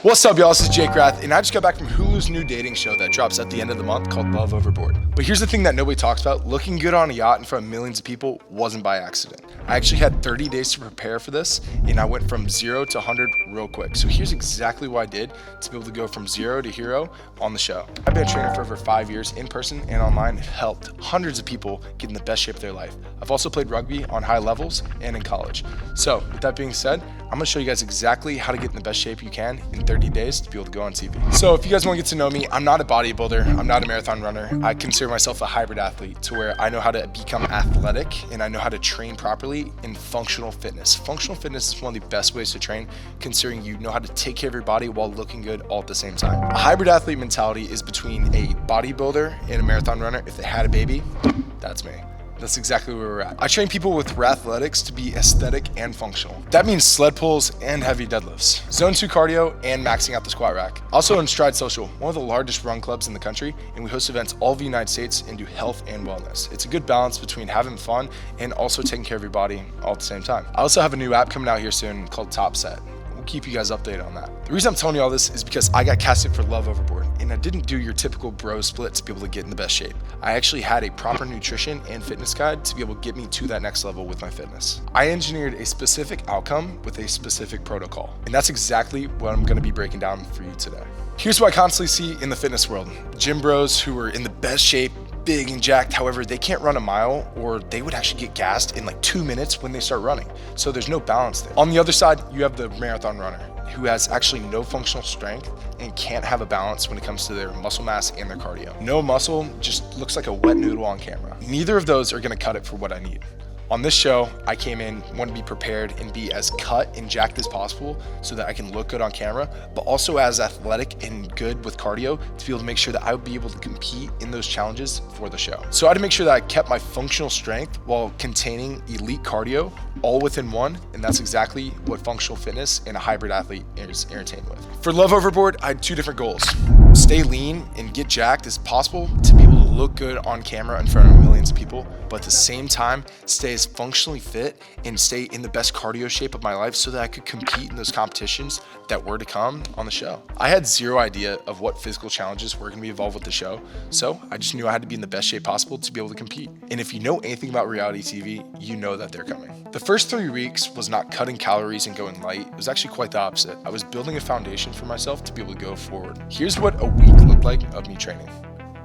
What's up, y'all? This is Jake Rath, and I just got back from Hulu's new dating show that drops at the end of the month called Love Overboard. But here's the thing that nobody talks about. Looking good on a yacht in front of millions of people wasn't by accident. I actually had 30 days to prepare for this, and I went from 0 to 100 real quick. So here's exactly what I did to be able to go from 0 to hero on the show. I've been a trainer for over 5 years in person and online, and helped hundreds of people get in the best shape of their life. I've also played rugby on high levels and in college. So with that being said, I'm gonna show you guys exactly how to get in the best shape you can in 30 days to be able to go on TV. So if you guys wanna get to know me, I'm not a bodybuilder, I'm not a marathon runner. I consider myself a hybrid athlete, to where I know how to become athletic and I know how to train properly in functional fitness. Functional fitness is one of the best ways to train, considering you know how to take care of your body while looking good all at the same time. A hybrid athlete mentality is between a bodybuilder and a marathon runner. If they had a baby, that's me. That's exactly where we're at. I train people with Rathletics to be aesthetic and functional. That means sled pulls and heavy deadlifts, zone 2 cardio, and maxing out the squat rack. Also in Stride Social, one of the largest run clubs in the country, and we host events all over the United States and do health and wellness. It's a good balance between having fun and also taking care of your body all at the same time. I also have a new app coming out here soon called Top Set. Keep you guys updated on that. The reason I'm telling you all this is because I got casted for Love Overboard, and I didn't do your typical bro split to be able to get in the best shape. I actually had a proper nutrition and fitness guide to be able to get me to that next level with my fitness. I engineered a specific outcome with a specific protocol, and that's exactly what I'm gonna be breaking down for you today. Here's what I constantly see in the fitness world. Gym bros who are in the best shape, big and jacked, however, they can't run a mile, or they would actually get gassed in like 2 minutes when they start running. So there's no balance there. On the other side, you have the marathon runner who has actually no functional strength and can't have a balance when it comes to their muscle mass and their cardio. No muscle, just looks like a wet noodle on camera. Neither of those are gonna cut it for what I need. On this show, I came in, want to be prepared and be as cut and jacked as possible so that I can look good on camera, but also as athletic and good with cardio to be able to make sure that I would be able to compete in those challenges for the show. So I had to make sure that I kept my functional strength while containing elite cardio all within one, and that's exactly what functional fitness and a hybrid athlete is entertained with. For Love Overboard, I had 2 different goals. Stay lean and get jacked as possible to be able to look good on camera in front of millions of people, but at the same time, stay as functionally fit and stay in the best cardio shape of my life so that I could compete in those competitions that were to come on the show. I had zero idea of what physical challenges were gonna be involved with the show, so I just knew I had to be in the best shape possible to be able to compete. And if you know anything about reality TV, you know that they're coming. The first 3 weeks was not cutting calories and going light. It was actually quite the opposite. I was building a foundation for myself to be able to go forward. Here's what a week looked like of me training.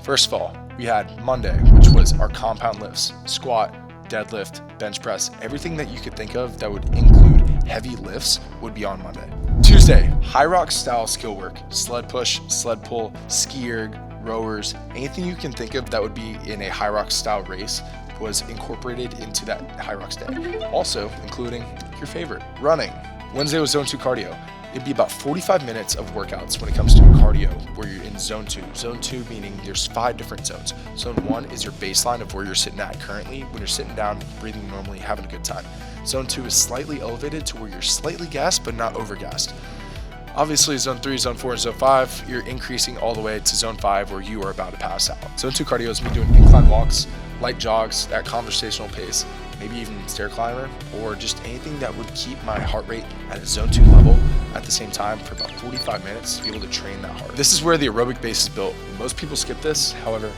First of all, we had Monday, which was our compound lifts, squat, deadlift, bench press, everything that you could think of that would include heavy lifts would be on Monday. Tuesday, Hyrox style skill work, sled push, sled pull, ski erg, rowers, anything you can think of that would be in a Hyrox style race was incorporated into that Hyrox day. Also including your favorite, running. Wednesday was zone 2 cardio. It'd be about 45 minutes of workouts when it comes to cardio, where you're in zone 2. Zone 2 meaning there's 5 different zones. Zone 1 is your baseline of where you're sitting at currently when you're sitting down, breathing normally, having a good time. Zone 2 is slightly elevated to where you're slightly gassed but not overgassed. Obviously, zone 3, zone 4, and zone 5, you're increasing all the way to zone 5 where you are about to pass out. Zone 2 cardio is me doing incline walks, light jogs at conversational pace, maybe even stair climber, or just anything that would keep my heart rate at a zone 2 level at the same time for about 45 minutes to be able to train that hard. This is where the aerobic base is built. Most people skip this, however,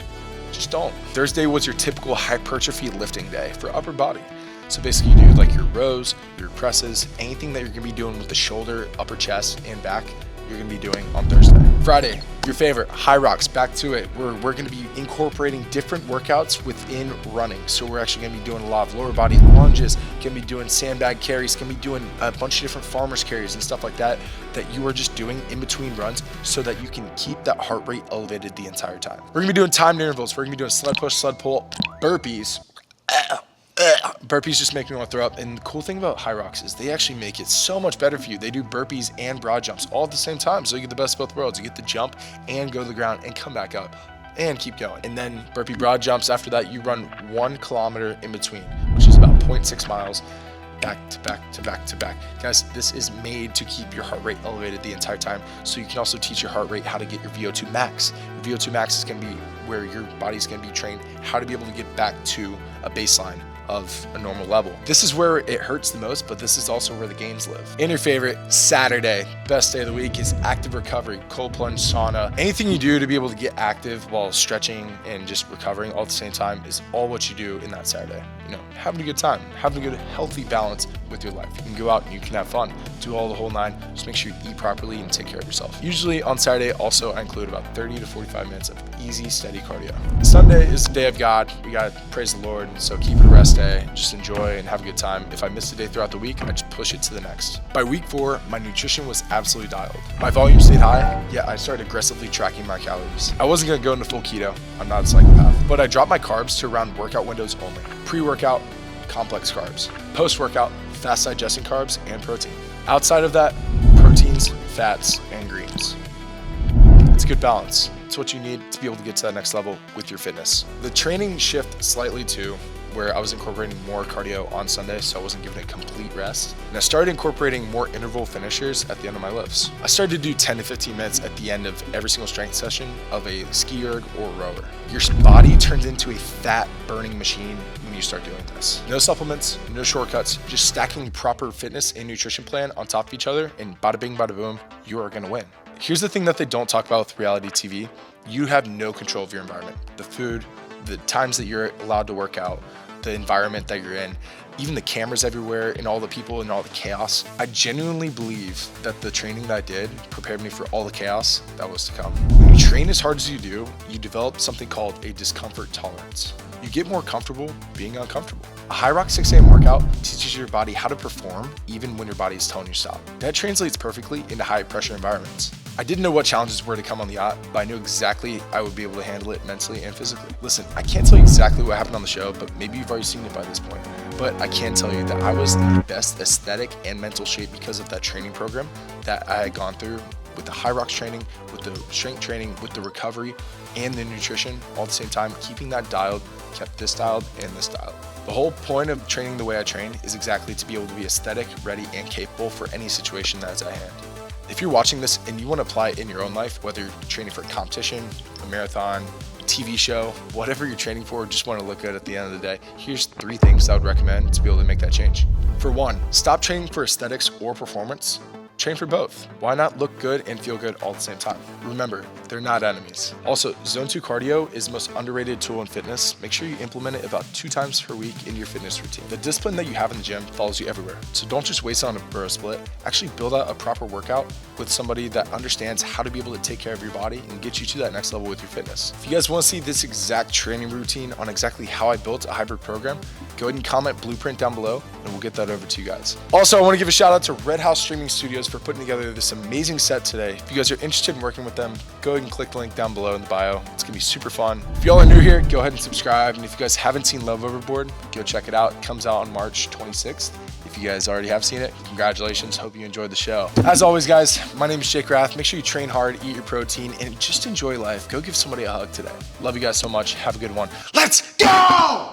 just don't. Thursday was your typical hypertrophy lifting day for upper body. So basically you do like your rows, your presses, anything that you're gonna be doing with the shoulder, upper chest, and back, you're gonna be doing on Thursday. Friday, your favorite, Hyrox, back to it. We're gonna be incorporating different workouts within running. So we're actually gonna be doing a lot of lower body lunges, gonna be doing sandbag carries, gonna be doing a bunch of different farmers carries and stuff like that you are just doing in between runs so that you can keep that heart rate elevated the entire time. We're gonna be doing timed intervals. We're gonna be doing sled push, sled pull, burpees. Burpees just make me want to throw up. And the cool thing about Hyrox is they actually make it so much better for you. They do burpees and broad jumps all at the same time. So you get the best of both worlds. You get the jump and go to the ground and come back up and keep going. And then burpee broad jumps. After that, you run 1 kilometer in between, which is about 0.6 miles. Back to back to back to back. Guys, this is made to keep your heart rate elevated the entire time. So you can also teach your heart rate how to get your VO2 max. Your VO2 max is gonna be where your body's gonna be trained how to be able to get back to a baseline of a normal level. This is where it hurts the most, but this is also where the games live. And your favorite, Saturday, best day of the week, is active recovery, cold plunge, sauna. Anything you do to be able to get active while stretching and just recovering all at the same time is all what you do in that Saturday. You know, having a good time, having a good healthy balance with your life. You can go out and you can have fun, do all the whole nine. Just make sure you eat properly and take care of yourself. Usually on Saturday, also I include about 30 to 45 minutes of easy, steady cardio. Sunday is the day of God. We gotta praise the Lord. So keep it a rest day. Just enjoy and have a good time. If I miss a day throughout the week, I just push it to the next. By week 4, my nutrition was absolutely dialed. My volume stayed high, yet I started aggressively tracking my calories. I wasn't gonna go into full keto. I'm not a psychopath. But I dropped my carbs to around workout windows only. Pre-workout, complex carbs. Post-workout, fast digesting carbs and protein. Outside of that, proteins, fats, and greens. It's a good balance. It's what you need to be able to get to that next level with your fitness. The training shift slightly too, where I was incorporating more cardio on Sunday, so I wasn't giving it complete rest. And I started incorporating more interval finishers at the end of my lifts. I started to do 10 to 15 minutes at the end of every single strength session of a ski erg or rower. Your body turns into a fat burning machine when you start doing this. No supplements, no shortcuts, just stacking proper fitness and nutrition plan on top of each other, and bada bing, bada boom, you are gonna win. Here's the thing that they don't talk about with reality TV. You have no control of your environment. The food, the times that you're allowed to work out, the environment that you're in, even the cameras everywhere and all the people and all the chaos. I genuinely believe that the training that I did prepared me for all the chaos that was to come. When you train as hard as you do, you develop something called a discomfort tolerance. You get more comfortable being uncomfortable. A Hyrox 6 a.m. workout teaches your body how to perform even when your body is telling you to stop. That translates perfectly into high pressure environments. I didn't know what challenges were to come on the yacht, but I knew exactly I would be able to handle it mentally and physically. Listen, I can't tell you exactly what happened on the show, but maybe you've already seen it by this point. But I can tell you that I was in the best aesthetic and mental shape because of that training program that I had gone through with the Hyrox training, with the strength training, with the recovery, and the nutrition all at the same time. Keeping that dialed, kept this dialed and this dialed. The whole point of training the way I train is exactly to be able to be aesthetic, ready, and capable for any situation that is at hand. If you're watching this and you want to apply it in your own life, whether you're training for a competition, a marathon, a TV show, whatever you're training for, just want to look good at the end of the day, here's 3 things I would recommend to be able to make that change. For 1, stop training for aesthetics or performance. Train for both. Why not look good and feel good all at the same time? Remember, they're not enemies. Also, Zone 2 cardio is the most underrated tool in fitness. Make sure you implement it about 2 times per week in your fitness routine. The discipline that you have in the gym follows you everywhere. So don't just waste it on a burrow split. Actually build out a proper workout with somebody that understands how to be able to take care of your body and get you to that next level with your fitness. If you guys want to see this exact training routine on exactly how I built a hybrid program, go ahead and comment blueprint down below and we'll get that over to you guys. Also, I want to give a shout out to Red House Streaming Studios for putting together this amazing set today. If you guys are interested in working with them, go ahead and click the link down below in the bio. It's gonna be super fun. If y'all are new here, go ahead and subscribe. And if you guys haven't seen Love Overboard, go check it out. It comes out on March 26th. If you guys already have seen it, congratulations. Hope you enjoyed the show. As always, guys, my name is Jake Rath. Make sure you train hard, eat your protein, and just enjoy life. Go give somebody a hug today. Love you guys so much. Have a good one. Let's go!